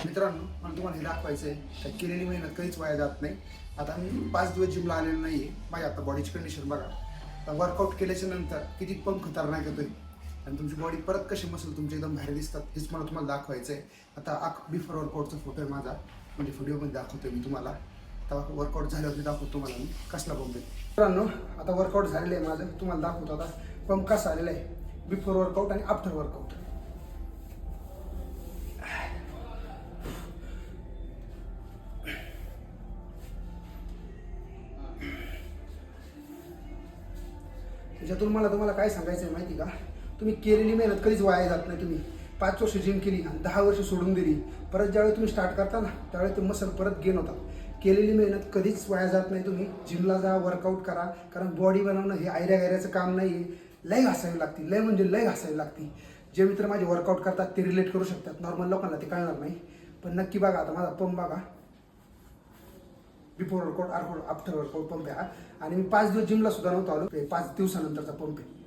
मित्रांनो, मला तुम्हाला हे दाखवायचं आहे तर केलेली मेहनत कधीच वाया जात नाही. आता मी 5 दिवस जिमला आलेलो नाही आहे. माझी आता बॉडीची कंडिशन बघा. वर्कआउट केल्याच्या नंतर किती पण खतरनाक येतोय आणि तुमची बॉडी परत कशी मसल तुमचे एकदम बाहेर दिसतात हेच मला तुम्हाला दाखवायचं आहे. आता बिफोर वर्कआउटचा फोटो आहे माझा, म्हणजे व्हिडिओमध्ये दाखवतोय मी तुम्हाला. आता वर्कआउट झाल्यावरती दाखवतो तुम्हाला मी कसला पंप आहे. मित्रांनो, आता वर्कआउट झालेलं आहे माझं, तुम्हाला दाखवतो आता पंप कसा आलेला आहे बिफोर वर्कआउट आणि आफ्टर वर्कआउट. त्याच्यातून तुम्हाला काय सांगायचं आहे माहिती का, तुम्ही केलेली मेहनत कधीच वाया जात नाही. तुम्ही 5 वर्ष जिम केली आणि 10 वर्ष सोडून दिली, परत ज्यावेळी तुम्ही स्टार्ट करता ना त्यावेळी ते मसल परत गेन होतात. केलेली मेहनत कधीच वाया जात नाही. तुम्ही जिमला जा, वर्कआउट करा, कारण बॉडी बनवणं हे आयऱ्या काम नाही आहे. लय घासावी लागते, लय म्हणजे लय घासावी लागते. जे मित्र माझे वर्कआउट करतात ते रिलेट करू शकतात, नॉर्मल लोकांना ते कळणार नाही. पण नक्की बघा, आता माझा पंप बघा, before workout after workout pump आहे. आणि मी 5 दिवस जिमला सुद्धा नव्हतो आलो, 5 दिवसानंतरचा पंप आहे.